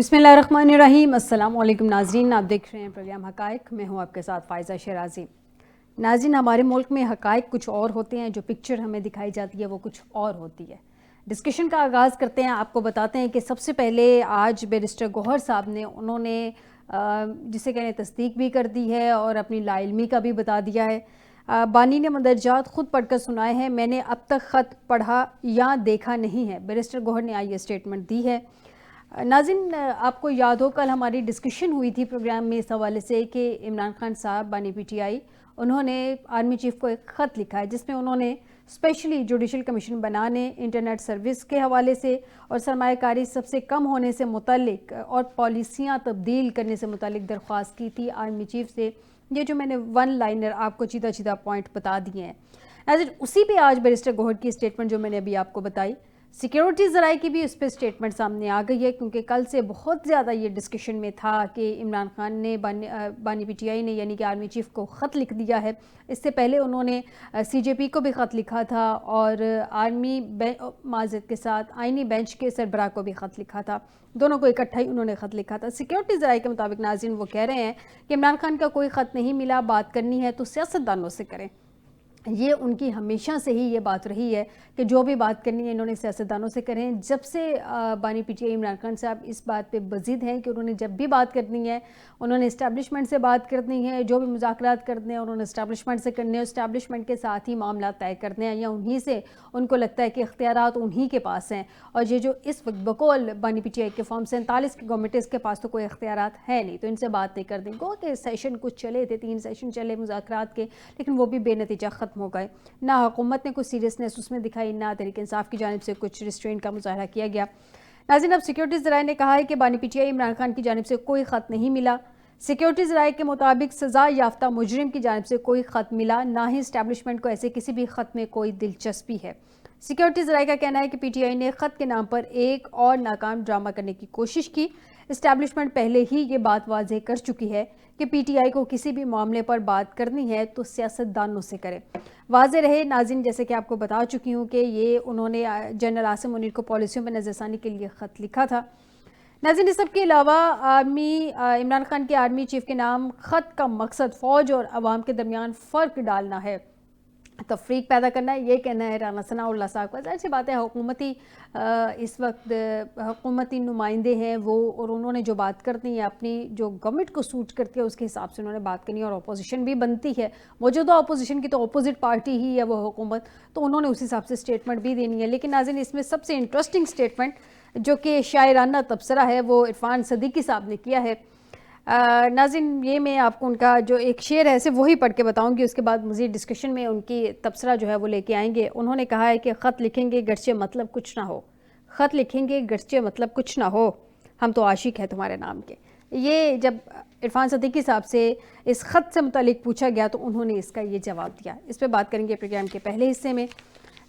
بسم اللہ الرحمن الرحیم۔ السلام علیکم ناظرین، آپ دیکھ رہے ہیں پروگرام حقائق، میں ہوں آپ کے ساتھ فائزہ شیرازی۔ ناظرین، ہمارے ملک میں حقائق کچھ اور ہوتے ہیں، جو پکچر ہمیں دکھائی جاتی ہے وہ کچھ اور ہوتی ہے۔ ڈسکشن کا آغاز کرتے ہیں۔ آپ کو بتاتے ہیں کہ سب سے پہلے آج بیرسٹر گوہر صاحب نے انہوں نے جسے کہنے تصدیق بھی کر دی ہے اور اپنی لا علمی کا بھی بتا دیا ہے۔ بانی نے مندرجات خود پڑھ کر سنائے ہیں، میں نے اب تک خط پڑھا یا دیکھا نہیں ہے، بیرسٹر گوہر نے آج یہ اسٹیٹمنٹ دی ہے۔ ناظرین، آپ کو یاد ہو کل ہماری ڈسکشن ہوئی تھی پروگرام میں اس حوالے سے کہ عمران خان صاحب بانی پی ٹی آئی انہوں نے آرمی چیف کو ایک خط لکھا ہے جس میں انہوں نے اسپیشلی جوڈیشل کمیشن بنانے، انٹرنیٹ سروس کے حوالے سے اور سرمایہ کاری سب سے کم ہونے سے متعلق اور پالیسیاں تبدیل کرنے سے متعلق درخواست کی تھی آرمی چیف سے۔ یہ جو میں نے ون لائنر آپ کو چیدہ پوائنٹ بتا دیے ہیں۔ ناظرین، اسی پہ آج بیرسٹر گوہر کی اسٹیٹمنٹ جو میں نے ابھی آپ کو بتائی، سیکیورٹی ذرائع کی بھی اس پہ اسٹیٹمنٹ سامنے آ گئی ہے، کیونکہ کل سے بہت زیادہ یہ ڈسکشن میں تھا کہ عمران خان نے بانی پی ٹی آئی نے یعنی کہ آرمی چیف کو خط لکھ دیا ہے۔ اس سے پہلے انہوں نے سی جے پی کو بھی خط لکھا تھا اور آرمی معذرت کے ساتھ آئینی بینچ کے سربراہ کو بھی خط لکھا تھا، دونوں کو اکٹھا ہی انہوں نے خط لکھا تھا۔ سیکیورٹی ذرائع کے مطابق ناظرین وہ کہہ رہے ہیں کہ عمران خان کا کوئی خط نہیں ملا، بات کرنی ہے تو سیاستدانوں سے کریں۔ یہ ان کی ہمیشہ سے ہی یہ بات رہی ہے کہ جو بھی بات کرنی ہے انہوں نے سیاستدانوں سے کریں۔ جب سے بانی P T I Imran Khan صاحب اس بات پہ بزد ہیں کہ انہوں نے جب بھی بات کرنی ہے انہوں نے اسٹیبلشمنٹ سے بات کرنی ہے، جو بھی مذاکرات کرنے ہیں انہوں نے اسٹیبلشمنٹ سے کرنے ہیں، اسٹیبلشمنٹ کے ساتھ ہی معاملات طے کرنے ہیں، یا انہی سے ان کو لگتا ہے کہ اختیارات انہی کے پاس ہیں۔ اور یہ جو اس وقت بقول بانی پی ٹی آئی کے فارم 47 کی گورنمنٹ، اس کے پاس تو کوئی اختیارات ہے نہیں، تو ان سے بات نہیں کر دیں گو کہ سیشن کچھ چلے تھے، 3 سیشن چلے مذاکرات کے، لیکن وہ بھی بے نتیجہ ختم ہو گئے۔ نہ حکومت نے کچھ سیریسنس اس میں دکھائی، نہ تحریک انصاف کی جانب سے کچھ ریسٹرینٹ کا مظاہرہ کیا گیا۔ ناظرین، اب سیکیورٹی ذرائع نے کہا ہے کہ بانی P T I Imran Khan کی جانب سے کوئی خط نہیں ملا۔ سیکیورٹی ذرائع کے مطابق سزا یافتہ مجرم کی جانب سے کوئی خط ملا، نہ ہی اسٹیبلشمنٹ کو ایسے کسی بھی خط میں کوئی دلچسپی ہے۔ سیکیورٹی ذرائع کا کہنا ہے کہ پی ٹی آئی نے خط کے نام پر ایک اور ناکام ڈرامہ کرنے کی کوشش کی۔ اسٹیبلشمنٹ پہلے ہی یہ بات واضح کر چکی ہے کہ پی ٹی آئی کو کسی بھی معاملے پر بات کرنی ہے تو سیاستدانوں سے کرے۔ واضح رہے ناظرین، جیسے کہ آپ کو بتا چکی ہوں کہ یہ انہوں نے جنرل عاصم منیر کو پالیسیوں میں نظر ثانی کے لیے خط لکھا تھا۔ ناظرین، اس سب کے علاوہ عمران خان کے آرمی چیف کے نام خط کا مقصد فوج اور عوام کے درمیان فرق ڈالنا ہے، تفریق پیدا کرنا ہے، یہ کہنا ہے رانا ثناء اللہ صاحب کا۔ ظاہر سی بات ہے حکومتی اس وقت حکومتی نمائندے ہیں وہ، اور انہوں نے جو بات کرنی ہے اپنی جو گورنمنٹ کو سوٹ کرتی ہے اس کے حساب سے انہوں نے بات کرنی ہے، اور اپوزیشن بھی بنتی ہے، موجودہ اپوزیشن کی تو اپوزٹ پارٹی ہی ہے وہ حکومت، تو انہوں نے اس حساب سے اسٹیٹمنٹ بھی دینی ہے۔ لیکن ناظرین، اس میں سب سے انٹرسٹنگ اسٹیٹمنٹ جو کہ شاعرانہ تبصرہ ہے وہ عرفان صدیقی صاحب نے کیا ہے۔ ناظرین، یہ میں آپ کو ان کا جو ایک شعر ہے صرف وہی پڑھ کے بتاؤں گی، اس کے بعد مزید ڈسکشن میں ان کی تبصرہ جو ہے وہ لے کے آئیں گے۔ انہوں نے کہا ہے کہ خط لکھیں گے گرچہ مطلب کچھ نہ ہو، خط لکھیں گے گرچہ مطلب کچھ نہ ہو، ہم تو عاشق ہیں تمہارے نام کے۔ یہ جب عرفان صدیقی صاحب سے اس خط سے متعلق پوچھا گیا تو انہوں نے اس کا یہ جواب دیا۔ اس پہ بات کریں گے پروگرام کے پہلے حصے میں۔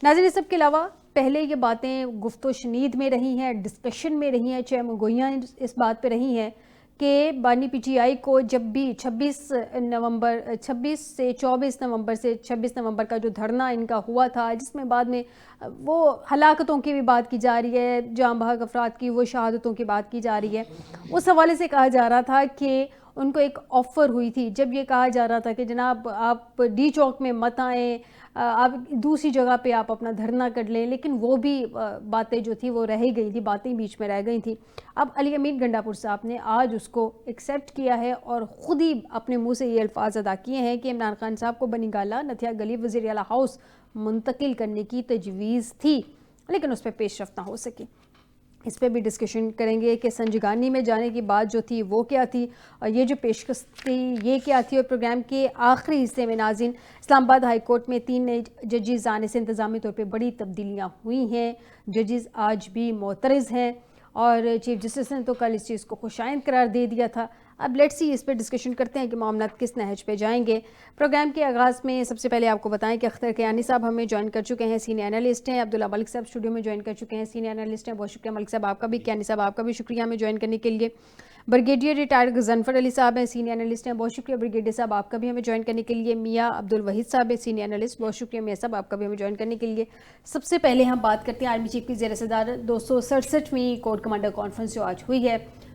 ناظرین، سب کے علاوہ پہلے یہ باتیں گفت و شنید میں رہی ہیں، ڈسکشن میں رہی ہیں، چھ مگوئیاں اس بات پہ رہی ہیں کہ بانی پی ٹی آئی کو جب بھی 26 سے 24 نومبر سے 26 نومبر کا جو دھرنا ان کا ہوا تھا، جس میں بعد میں وہ ہلاکتوں کی بھی بات کی جا رہی ہے، جاں بحق افراد کی وہ شہادتوں کی بات کی جا رہی ہے، اس حوالے سے کہا جا رہا تھا کہ ان کو ایک آفر ہوئی تھی، جب یہ کہا جا رہا تھا کہ جناب آپ ڈی چوک میں مت آئیں، آپ دوسری جگہ پہ آپ اپنا دھرنا کر لیں، لیکن وہ بھی باتیں جو تھی وہ رہ گئی تھی، باتیں بیچ میں رہ گئی تھیں۔ اب علی امین گنڈا پور صاحب نے آج اس کو ایکسیپٹ کیا ہے اور خود ہی اپنے منہ سے یہ الفاظ ادا کیے ہیں کہ عمران خان صاحب کو بنی گالہ نتھیا گلی وزیر اعلیٰ ہاؤس منتقل کرنے کی تجویز تھی، لیکن اس پہ پیش رفت نہ ہو سکی۔ اس پہ بھی ڈسکشن کریں گے کہ سنجگانی میں جانے کی بات جو تھی وہ کیا تھی، اور یہ جو پیشکش تھی یہ کیا تھی۔ اور پروگرام کے آخری حصے میں ناظرین، اسلام آباد ہائی کورٹ میں 3 نئے ججز آنے سے انتظامی طور پہ بڑی تبدیلیاں ہوئی ہیں۔ ججز آج بھی معترض ہیں اور چیف جسٹس نے تو کل اس چیز کو خوشائند قرار دے دیا تھا۔ اب لیٹس سی اس پہ ڈسکشن کرتے ہیں کہ معاملات کس نہج پہ جائیں گے۔ پروگرام کے آغاز میں سب سے پہلے آپ کو بتائیں کہ اختر کیانی صاحب ہمیں جوائن کر چکے ہیں، سینئر انالسٹ ہیں۔ عبداللہ ملک صاحب اسٹوڈیو میں جوائن کر چکے ہیں، سینئر انالسٹ ہیں۔ بہت شکریہ ملک صاحب آپ کا بھی، کیانی صاحب آپ کا بھی شکریہ ہمیں جوائن کرنے کے لیے۔ بریگیڈیئر ریٹائرڈ غضنفر علی صاحب ہیں، سینئر انالسٹ ہیں، بہت شکریہ بریگیڈیئر صاحب آپ کا بھی ہمیں جوائن کرنے کے لیے۔ میاں عبدالوحید صاحب ہیں، سینئر انالسٹ، بہت شکریہ میاں صاحب آپ کا بھی ہمیں جوائن کرنے کے لیے۔ سب سے پہلے ہم بات کرتے ہیں آرمی چیف کی زیر صدارت 267ویں کورٹ کمانڈر کانفرنس جو آج ہوئی ہے،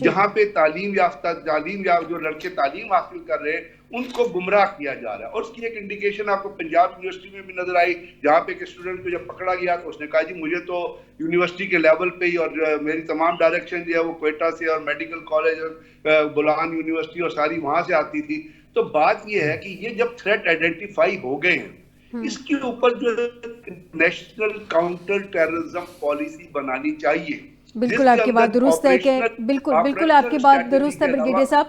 جہاں پہ تعلیم یافتہ جو لڑکے تعلیم حاصل کر رہے ہیں ان کو گمراہ کیا جا رہا ہے. اور اس کی ایک انڈیکیشن آپ کو پنجاب یونیورسٹی میں بھی نظر آئی, جہاں پہ ایک اسٹوڈنٹ کو جب پکڑا گیا تو اس نے کہا جی مجھے تو یونیورسٹی کے لیول پہ ہی, اور میری تمام ڈائریکشن جو ہے وہ کوئٹہ سے اور میڈیکل کالج اور بولان یونیورسٹی اور ساری وہاں سے آتی تھی. تو بات یہ ہے کہ یہ جب تھریٹ آئیڈینٹیفائی ہو گئے ہیں, اس کے اوپر جو نیشنل کاؤنٹر ٹیررزم پالیسی بنانی چاہیے. بالکل آپ کی بات درست ہے کہ بالکل آپ کی بات درست ہے بریگیڈیئر صاحب,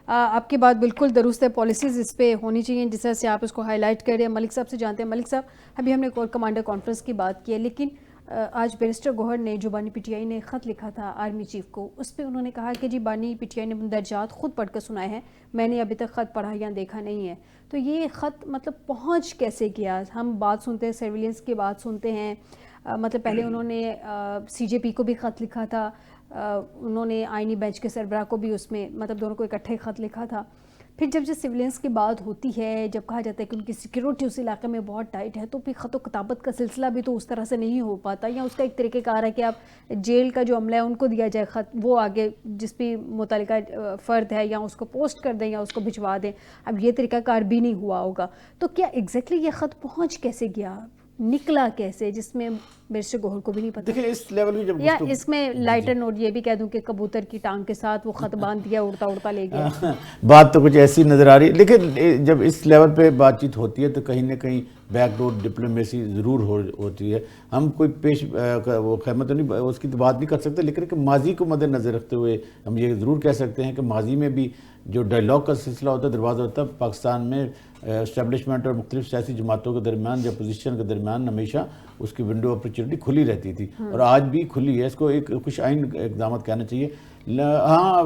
آپ کی بات بالکل درست ہے. پالیسیز اس پہ ہونی چاہیے جس طرح سے آپ اس کو ہائی لائٹ کر رہے ہیں. ملک صاحب سے جانتے ہیں. ملک صاحب, ابھی ہم نے کور کمانڈر کانفرنس کی بات کی ہے, لیکن آج بیرسٹر گوہر نے جو بانی پی ٹی آئی نے خط لکھا تھا آرمی چیف کو, اس پہ انہوں نے کہا کہ جی بانی پی ٹی آئی نے مندرجات خود پڑھ کر سنائے ہیں, میں نے ابھی تک خط پڑھا یا دیکھا نہیں ہے. تو یہ خط مطلب پہنچ کیسے گیا؟ ہم بات سنتے ہیں, سرویلنس کی بات سنتے ہیں, مطلب پہلے انہوں نے سی جے پی کو بھی خط لکھا تھا, انہوں نے آئینی بینچ کے سربراہ کو بھی اس میں مطلب دونوں کو اکٹھے خط لکھا تھا. پھر جب سویلنس کی بات ہوتی ہے, جب کہا جاتا ہے کہ ان کی سیکیورٹی اس علاقے میں بہت ٹائٹ ہے, تو پھر خط و کتابت کا سلسلہ بھی تو اس طرح سے نہیں ہو پاتا, یا اس کا ایک طریقہ کار ہے کہ آپ جیل کا جو عملہ ہے ان کو دیا جائے خط, وہ آگے جس بھی متعلقہ فرد ہے یا اس کو پوسٹ کر دیں یا اس کو بھجوا دیں. اب یہ طریقہ کار بھی نہیں ہوا ہوگا, تو کیا ایگزیکٹلی یہ خط پہنچ کیسے گیا, نکلا کیسے, جس میں بیرسٹر گوہر کو بھی نہیں پتا؟ دیکھیں اس لیول کی جب یا اس میں لائٹر نوٹ یہ بھی کہہ دوں کہ کبوتر کی ٹانگ کے ساتھ وہ خط باندھ دیا, اڑتا اڑتا لے گیا. بات تو کچھ ایسی نظر آ رہی ہے, لیکن جب اس لیول پہ بات چیت ہوتی ہے تو کہیں نہ کہیں بیک ڈور ڈپلومیسی ضرور ہوتی ہے. ہم کوئی پیش وہ خیمت نہیں اس کی تو بات نہیں کر سکتے, لیکن ماضی کو مد نظر رکھتے ہوئے ہم یہ ضرور کہہ سکتے ہیں کہ ماضی میں بھی جو ڈائلاگ کا سلسلہ ہوتا ہے, دروازہ ہوتا ہے پاکستان میں اسٹیبلشمنٹ اور مختلف سیاسی جماعتوں کے درمیان یا اپوزیشن کے درمیان, ہمیشہ اس کی ونڈو اپرچونٹی کھلی رہتی تھی, اور آج بھی کھلی ہے. اس کو ایک خوش آئین اقدامات کہنا چاہیے. ہاں,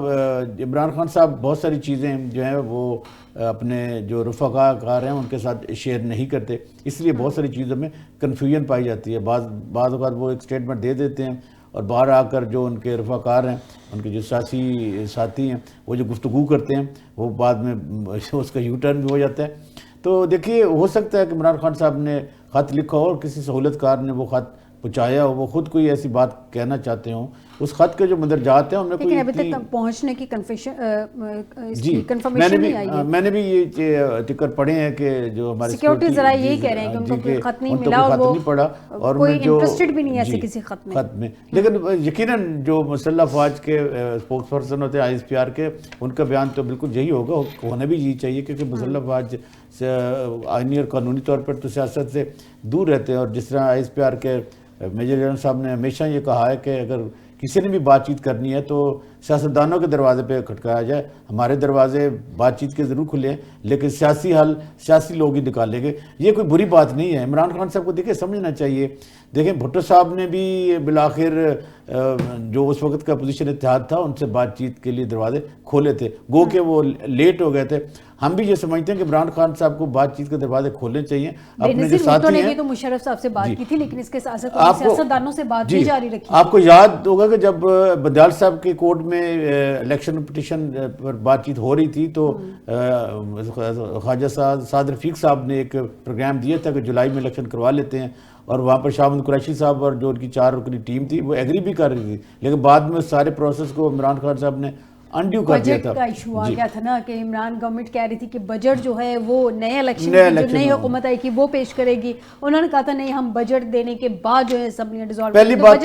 عمران خان صاحب بہت ساری چیزیں جو ہیں وہ اپنے جو رفقا کار ہیں ان کے ساتھ شیئر نہیں کرتے, اس لیے بہت ساری چیزوں میں کنفیوژن پائی جاتی ہے. بعض اوقات وہ ایک سٹیٹمنٹ دے دیتے ہیں اور باہر آ کر جو ان کے رفقا کار ہیں, ان کے جو سیاسی ساتھی ہیں, وہ جو گفتگو کرتے ہیں وہ بعد میں اس کا یو ٹرن بھی ہو جاتا ہے. تو دیکھیے, ہو سکتا ہے کہ عمران خان صاحب نے خط لکھا ہو اور کسی سہولت کار نے وہ خط پہنچایا ہو, وہ خود کوئی ایسی بات کہنا چاہتے ہوں. اس خط کے جو مندرجات ہیں ان میں کوئی ابھی تک پہنچنے کی کنفرمیشن نہیں آئی ہے. میں نے بھی یہ ذکر پڑھے ہیں کہ جو ہمارے سیکیورٹی ذرا یہی کہہ رہے ہیں کہ ان کو کوئی خط نہیں ملا اور وہ پڑھا اور کوئی انٹرسٹڈ بھی نہیں ایسے کسی خط میں. لیکن یقیناً جو مسلح افواج کے اسپوکس پرسن ہوتے ہیں آئی ایس پی آر کے, ان کا بیان تو بالکل یہی ہوگا, ہونا بھی یہی چاہیے, کیونکہ مسلح افواج آئینی اور قانونی طور پر تو سیاست سے دور رہتے ہیں. اور جس طرح آئی ایس پی آر کے میجر جنرل صاحب نے ہمیشہ یہ کہا ہے کہ اگر کسی نے بھی بات چیت کرنی ہے تو سیاستدانوں کے دروازے پہ کھٹکایا جائے. ہمارے دروازے بات چیت کے ضرور کھلے ہیں, لیکن سیاسی حل سیاسی لوگ ہی نکالیں گے. یہ کوئی بری بات نہیں ہے. عمران خان صاحب کو دیکھیں سمجھنا چاہیے. دیکھیں بھٹو صاحب نے بھی بالآخر جو اس وقت کا اپوزیشن اتحاد تھا ان سے بات چیت کے لیے دروازے کھولے تھے, گو کہ وہ لیٹ ہو گئے تھے. ہم بھی یہ سمجھتے ہیں کہ عمران خان صاحب کو بات چیت کے دروازے کھولنے چاہیے. اپنے جو ساتھی ہیں, تو مشرف صاحب سے بات کی تھی, لیکن اس کے ساتھ سیاستدانوں سے بات نہیں جاری رکھی. آپ کو یاد ہوگا کہ جب بدیال صاحب کے کورٹ میں الیکشن پٹیشن پر بات چیت ہو رہی تھی تو خواجہ سعد رفیق صاحب نے ایک پروگرام دیا تھا کہ جولائی میں الیکشن کروا لیتے ہیں, اور وہاں پر شاہ محمود قریشی صاحب اور جو ان کی 4 رکنی ٹیم تھی وہ ایگری بھی کر رہی تھی, لیکن بعد میں سارے پروسیس کو عمران خان صاحب نے انڈیو کر دیا تھا. بجٹ کا ایشو آ گیا تھا نا کہ عمران گورنمنٹ کہہ رہی تھی کہ بجٹ جو ہے وہ نئے الیکشن جو نئی حکومت آئی کہ وہ پیش کرے گی. انہوں نے کہا تھا نہیں, ہم بجٹ دینے کے بعد جو ہے اسمبلیاں ڈیزالو. پہلی بات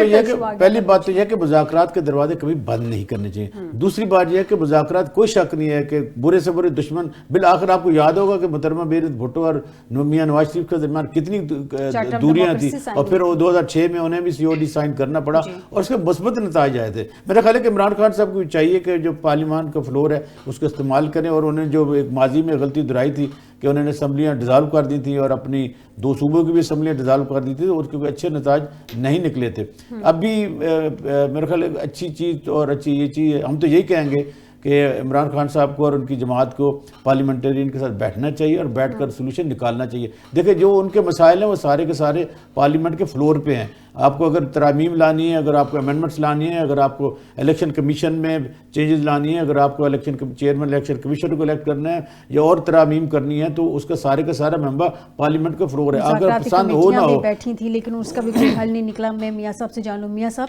تو یہ ہے کہ مذاکرات کے دروازے کبھی بند نہیں کرنے چاہیے. دوسری بات یہ ہے کہ مذاکرات کوئی شک نہیں ہے کہ برے سے برے دشمن, بالآخر آپ کو یاد ہوگا کہ محترمہ بیرت بھٹو اور میاں نواز شریف کے درمیان کتنی دوریاں تھیں, اور پھر 2006 میں انہیں بھی COD سائن کرنا پڑا اور اس کے مثبت نتائج آئے تھے. میرا خیال ہے کہ عمران خان صاحب کو چاہیے کہ جو پارلیمان کا فلور ہے اس کو استعمال کریں, اور انہیں جو ایک ماضی میں غلطی دہرائی تھی کہ انہوں نے اسمبلیاں ڈیزالو کر دی تھی اور اپنی 2 صوبوں کی بھی اسمبلیاں ڈیزالو کر دی تھی, تو اس کے کوئی اچھے نتائج نہیں نکلے تھے. اب بھی میرا خیال ہے اچھی چیز اور اچھی یہ چیز ہم تو یہی کہیں گے کہ عمران خان صاحب کو اور ان کی جماعت کو پارلیمنٹرین کے ساتھ بیٹھنا چاہیے اور بیٹھ کر سولوشن نکالنا چاہیے. دیکھیں جو ان کے مسائل ہیں وہ سارے کے سارے پارلیمنٹ کے فلور پہ ہیں. آپ کو اگر ترامیم لانی ہے, اگر آپ کو امینڈمنٹس لانی ہے, اگر آپ کو الیکشن کمیشن میں چینجز لانی ہے, اگر آپ کو چیئرمین الیکشن کمیشن کو الیکٹ کرنا ہے یا اور ترامیم کرنی ہے, تو اس کا سارے کا سارا ممبر پارلیمنٹ کا فلور ہے. اگر پسند ہو نہ ہو بیٹھی تھی لیکن اس کا بھی کوئی حل نہیں نکلا. میں میاں صاحب سے جان لوں. میاں صاحب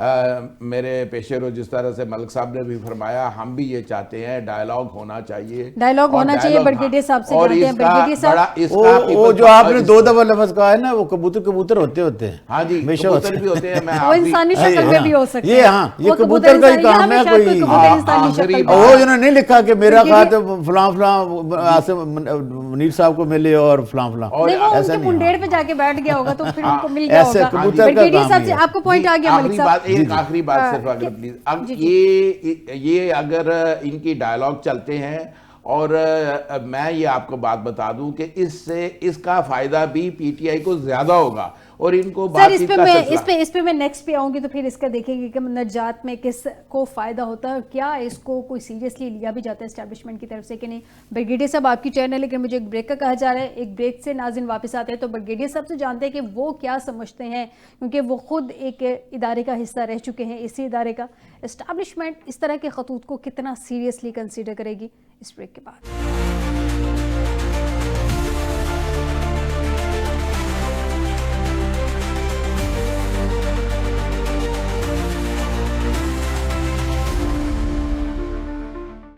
میرے پیش رو جس طرح سے ملک صاحب نے بھی فرمایا ہم بھی یہ چاہتے ہیں ڈائلاگ ہونا چاہیے، ڈائلاگ ہونا چاہیے۔ بریگیڈیئر صاحب سے جانتے ہیں، بریگیڈیئر صاحب وہ جو آپ نے 2 دفعہ لفظ کہا ہے نا، وہ کبوتر ہوتے ہیں، ہاں جی کبوتر بھی ہوتے ہیں، وہ انسانی شکل میں بھی ہو سکتے ہیں، یہ ہاں یہ کبوتر کا ہی کام ہے، کوئی وہ انہوں نے نہیں لکھا کہ میرا خط فلاں منیر صاحب کو ملے اور فلاں ایسا نہیں، منڈیڑ پہ جا کے بیٹھ گیا ہوگا تو پھر ان کو مل گیا ہوگا۔ بریگیڈیئر صاحب سے آپ کو پوائنٹ آ گیا ملک صاحب۔ ایک آخری بات صرف اگر پلیز، اب یہ اگر ان کی ڈائلاگ چلتے ہیں اور میں یہ آپ کو بات بتا دوں کہ اس کا فائدہ بھی پی ٹی آئی کو زیادہ ہوگا اور ان کو سر اس پہ میں نیکسٹ پہ آؤں گی تو پھر اس کا دیکھیں گے کہ نجات میں کس کو فائدہ ہوتا ہے اور کیا اس کو کوئی سیریسلی لیا بھی جاتا ہے اسٹیبلشمنٹ کی طرف سے کہ نہیں۔ بریگیڈیئر صاحب آپ کی چین ہے لیکن مجھے ایک بریک کا کہا جا رہا ہے، ایک بریک سے ناظرین واپس آتے ہیں تو بریگیڈیئر صاحب سے جانتے ہیں کہ وہ کیا سمجھتے ہیں، کیونکہ وہ خود ایک ادارے کا حصہ رہ چکے ہیں، اسی ادارے کا۔ اسٹیبلشمنٹ اس طرح کے خطوط کو کتنا سیریسلی کنسیڈر کرے گی، اس بریک کے بعد۔